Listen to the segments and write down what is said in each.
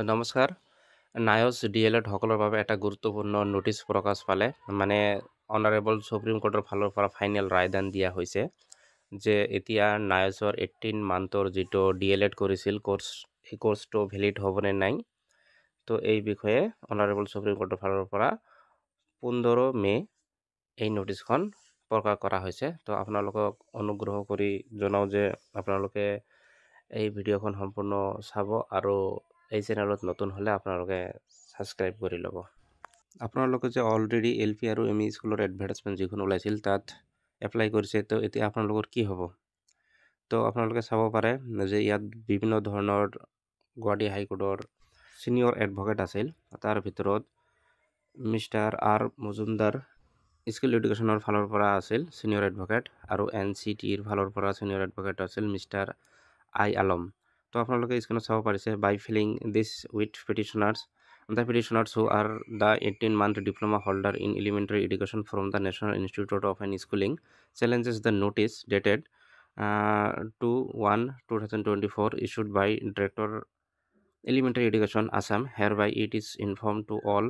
নমস্কাৰ। নায়জ ডিএলএড সকলৰ বাবে এটা গুৰুত্বপূৰ্ণ নোটিছ প্ৰকাশ পালে। মানে অনাৰেবল সুপ্ৰিম কোৰ্টৰ ফালৰ পৰা ফাইনেল ৰায়দান দিয়া হৈছে যে এতিয়া নায়জৰ 18 মান্থৰ যিটো ডিএলএড কৰিছিল এই কোৰ্ছটো ভেলিড হ'বনে নাই। তো এই বিষয়ে অনাৰেবল সুপ্ৰিম কোৰ্টৰ ফালৰ পৰা 15 মে এই নোটিছখন প্ৰকাশ কৰা হৈছে। তো আপোনালোকক অনুগ্ৰহ কৰি জনাওঁ যে আপোনালোকে এই ভিডিঅ'খন সম্পূৰ্ণ চাব আৰু এই চেনেলত নতুন হ'লে আপোনালোকে সাবস্ক্ৰাইব কৰি ল'ব। আপোনালোকে যে অলৰেডি এলপি আৰু এমই স্কুলৰ এডভাৰটাইজমেণ্ট যিখন ওলাইছিল তাত এপ্লাই কৰিছে, তো এতিয়া আপোনালোকৰ কি হ'ব। তো আপোনালোকে চাব পাৰে যে ইয়াত বিভিন্ন ধৰণৰ গুৱাহাটী হাইকোৰ্টৰ ছিনিয়ৰ এডভকেট আছিল। তাৰ ভিতৰত মিষ্টাৰ আৰ মজুমদাৰ স্কিল এডুকেশ্যনৰ ফালৰ পৰা আছিল ছিনিয়ৰ এডভকেট, আৰু NCTৰ ফালৰ পৰা ছিনিয়ৰ এডভকেট আছিল মিষ্টাৰ আই আলম। তো আপোনালোকে স্ক্ৰীনত চাব পাৰিছে, by filing this with the petitioners who are the 18-month diploma holder in elementary education from the National Institute of Schooling challenges the notice dated 2/1/2024 issued by Director Elementary Education Assam. Hereby it is informed to all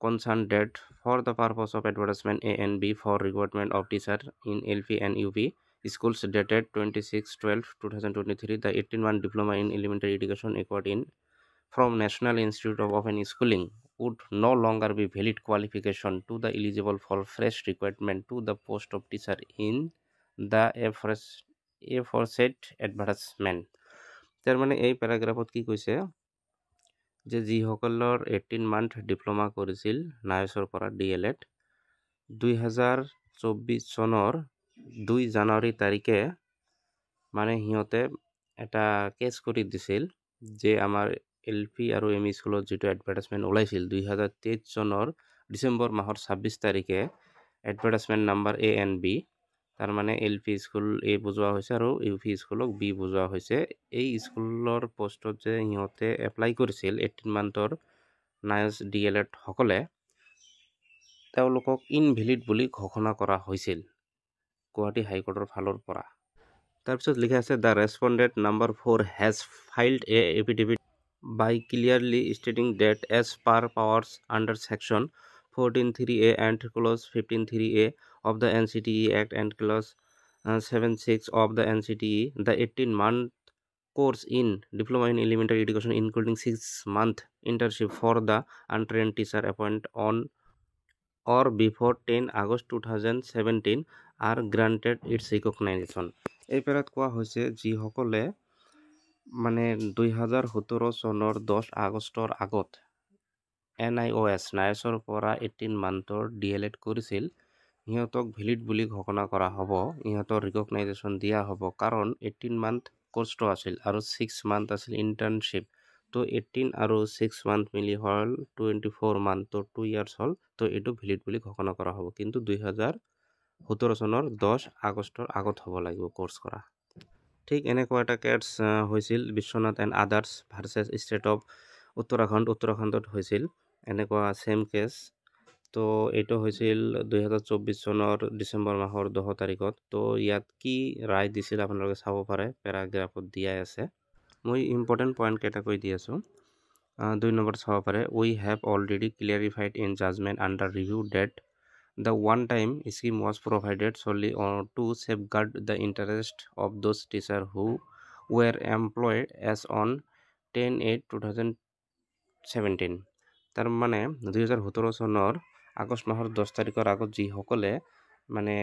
concerned that for the purpose of advertisement A and B for recruitment of teacher in LP and UP schools dated 26/12/2023, the 18-month diploma in elementary education acquired from National Institute of Open Schooling would no longer be valid qualification to the eligible for fresh recruitment to the post of teacher in the aforesaid advertisement. তাৰ মানে এই পেৰাগ্ৰাফত কি কৈছে যে যিসকলৰ 18 month diploma কৰিছিল নায়ছৰ পৰা D.El.Ed 2024 চনৰ 2 জানুৱাৰী তাৰিখে মানে সিহঁতে এটা কেছ কৰি দিছিল যে আমাৰ এলপি আৰু এমই স্কুলত যিটো এডভাৰটাইজমেণ্ট ওলাইছিল 2023 চনৰ ডিচেম্বৰ মাহৰ 26 তাৰিখে advertisement number A and B, তাৰ মানে এলপি স্কুল A বুজোৱা হৈছে আৰু ইউপি স্কুলক B বুজোৱা হৈছে। এই স্কুলৰ পোষ্টত যে সিহঁতে এপ্লাই কৰিছিল 18 মান্থৰ নায়জ ডিএলএড সকলে, তেওঁলোকক ইনভেলিড বুলি ঘোষণা কৰা হৈছিল গুৱাহাটী হাইকোৰ্টৰ ফালৰ পৰা। তাৰপিছত লিখা আছে, the respondent number 4 has filed a affidavit by clearly stating that as per powers under section 14(3)(a) and clause 15(3)(a) of the NCTE Act and clause 7(6) of the NCTE, the 18-month course in diploma in elementary education including 6-month internship for the untrained teacher appointed on or before 10 August 2017 are granted its recognition. এই পেৰাত কোৱা হৈছে যিসকলে মানে 2017 চনৰ 10 আগষ্টৰ আগত NIOS নায়ছৰ পৰা 18 মান্থৰ D.El.Ed কৰিছিল, সিহঁতক ভেলিড বুলি ঘোষণা কৰা হ'ব, ইহঁতৰ ৰিকগনাইজেশ্যন দিয়া হ'ব, কাৰণ 18 মান্থ কোৰ্ছটো আছিল আৰু 6 মান্থ আছিল ইণ্টাৰ্ণশ্বিপ। তো 18 আৰু 6 মান্থ মিলি হ'ল 24 মান্থ, তো 2 ইয়াৰ্ছ হ'ল, তো এইটো ভেলিড বুলি ঘোষণা কৰা হ'ব। কিন্তু 2017 চনৰ 10 আগষ্টৰ আগত হ'ব লাগিব কোৰ্ছ কৰা। ঠিক এনেকুৱা এটা কেছ হৈছিল Biswanath and others versus state of উত্তৰাখণ্ডত হৈছিল এনেকুৱা ছেম কেছ। তো এইটো হৈছিল 2024 চনৰ ডিচেম্বৰ মাহৰ 10 তাৰিখত। তো ইয়াত কি ৰায় দিছিল আপোনালোকে চাব পাৰে, পেৰাগ্ৰাফত দিয়াই আছে। মই ইম্পৰ্টেণ্ট পইণ্ট কেইটা কৈ দি আছোঁ। 2 নম্বৰ চাব পাৰে, we have already clarified in judgment under review date the one-time scheme was provided solely to safeguard the interest of those teachers who were employed as on 10/8/2017. তাৰ মানে 2017 চনৰ আগষ্ট মাহৰ 10 তাৰিখৰ আগত যিসকলে মানে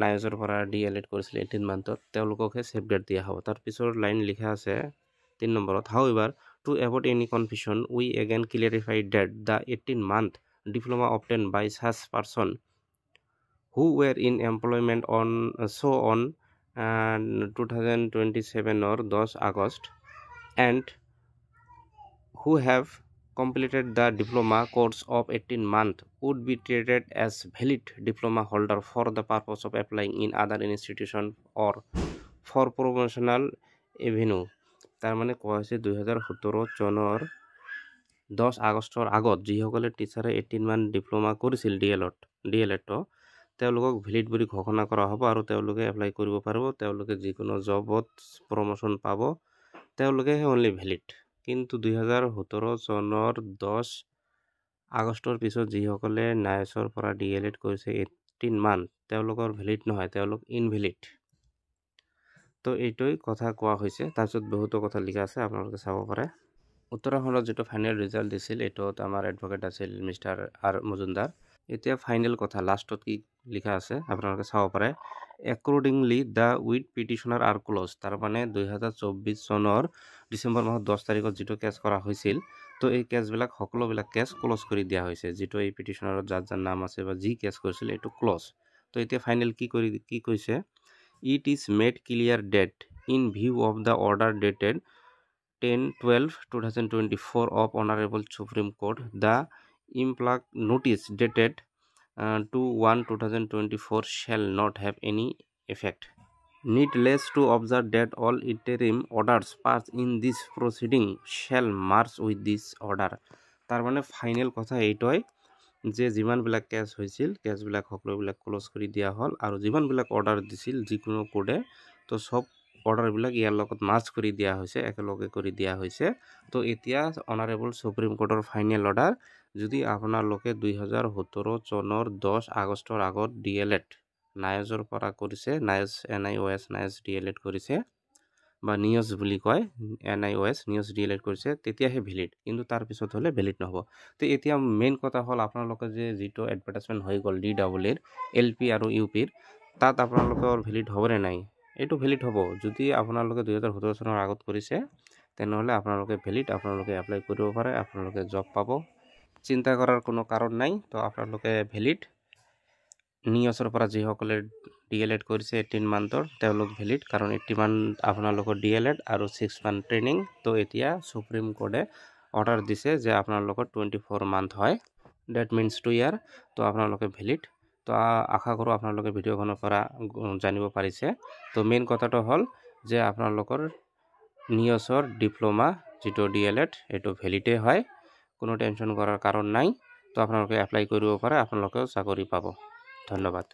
নায়জৰ পৰা ডিএলএড কৰিছিল 18 মান্থত, তেওঁলোককহে ছেফগাৰ্ড দিয়া হ'ব। তাৰ পিছৰ লাইন লিখা আছে 3 নম্বৰত, however, to avoid any confusion, we again clarify that the 18-month diploma obtained by such person who were in employment on 2027 or 10 August and who have completed the diploma course of 18 months would be treated as valid diploma holder for the purpose of applying in other institution or for promotional avenue. তাৰ মানে কোৱা হৈছে 2017 চনৰ 10 আগষ্টৰ আগত যিসকলে টিচাৰে 18 month diploma কৰিছিল D.El.Ed তেওঁলোকক ভেলিড বুলি ঘোষণা কৰা হ'ব আৰু তেওঁলোকে এপ্লাই কৰিব পাৰিব। তেওঁলোকে যিকোনো জবত প্ৰমোশ্যন পাব, তেওঁলোকেহে অনলি ভেলিড। কিন্তু 2017 চনৰ 10 আগষ্টৰ পিছত যিসকলে নাইছৰ পৰা DLED কৰিছে 18 মান্থ তেওঁলোকৰ ভ্যালিড নহয়, তেওঁলোক ইনভ্যালিড। তো এইটোই কথা কোৱা হৈছে। তাৰপিছত বহুতো কথা লিখা আছে, আপোনালোকে চাব পাৰে। উত্তৰাখণ্ডত যেটো ফাইনেল ৰিজাল্ট দিছিল এটোত আমাৰ এডভোকেট আছিল মিস্টাৰ আৰ মজুমদাৰ। এতিয়া ফাইনেল কথা লাষ্টত কি লিখা আছে আপোনালোকে চাব পাৰে। Accordingly, the with petitioner are closed. তাৰ মানে 2024 চনৰ ডিসেম্বৰ মাহৰ 10 তাৰিখত যেটো কেছ কৰা হৈছিল, তো এই কেছবিলাক সকলোবিলাক কেছ ক্লোজ কৰি দিয়া হৈছে। যেটো এই পিটিশনাৰত যাৰ নাম আছে বা যি কেছ কৰিছিল এটো ক্লোজ। তো এতিয়া ফাইনেল কি কৈছে, it is made clear that in view of the order dated 10/12/2024 of Honorable Supreme Court, the implied notice dated 2/1/2024 shall not have any effect. Needless to observe that all interim orders passed in this proceeding shall merge with this order. তাৰ মানে final কথা এইটোই যে যিমানবিলাক cash হৈছিল কেছবিলাক সকলোবিলাক close কৰি দিয়া হ'ল আৰু যিমানবিলাক অৰ্ডাৰ দিছিল যিকোনো কোডে তো সব অৰ্ডাৰবিলাক ইয়াৰ লগত মাৰ্জ কৰি দিয়া হৈছে, একেলগে কৰি দিয়া হৈছে। তো এতিয়া অনাৰেবল সুপ্ৰিম কোৰ্টৰ ফাইনেল অৰ্ডাৰ যদি আপোনালোকে 2017 চনৰ 10 আগষ্টৰ আগত DLED নাইজৰ পৰা কৰিছে, নাইজ NIOS নাইজ DLED কৰিছে বা নিয়জ বুলি কয়, NIOS নিয়জ DLED কৰিছে, তেতিয়াহে ভ্যালিড, কিন্তু তাৰ পিছত হলে ভ্যালিড নহব। তো এতিয়া মেইন কথা হল আপোনালোকে যে যেটো এডভাৰটাইজমেন্ট হৈ গল DWL LP আৰু UP তাত আপোনালোকৰ ভ্যালিড হবনে নাই, এটো ভ্যালিড হব। যদি আপোনালোকে 2017 চনৰ আগত কৰিছে তেনেহলে আপোনালোকে ভ্যালিড, আপোনালোকে এপ্লাই কৰিব পাৰে, আপোনালোকে জব পাব, চিন্তা কৰাৰ কোনো কাৰণ নাই। তো আপোনালোকে ভ্যালিড। নিয়জৰ পৰা যিসকলে DLED কৰিছে 18 মান্থৰ তেওঁলোক ভ্যালিড, কাৰণ 80 মান্থ আপোনালোকৰ DLED আৰু 6 মান্থ ট্ৰেইনিং। তো এতিয়া সুপ্ৰিম কোৰ্টে অৰ্ডাৰ দিছে যে আপোনালোকৰ 24 মান্থ হয়, দ্যাট মিন্স 2 ইয়াৰ। তো আপোনালোকে ভ্যালিড। তো আশা কৰো আপোনালোকে ভিডিঅ'খনৰ পৰা জানিব পাৰিছে। তো মেইন কথাটো হল যে আপোনালোকৰ নিয়জৰ ডিপ্লোমা যেটো DLED এটো ভ্যালিডে হয়, কোনো টেনশন কৰাৰ কাৰণ নাই। তো আপোনালোকে এপ্লাই কৰিব পাৰে, আপোনালোকেও চাকৰি পাব। ধন্যবাদ।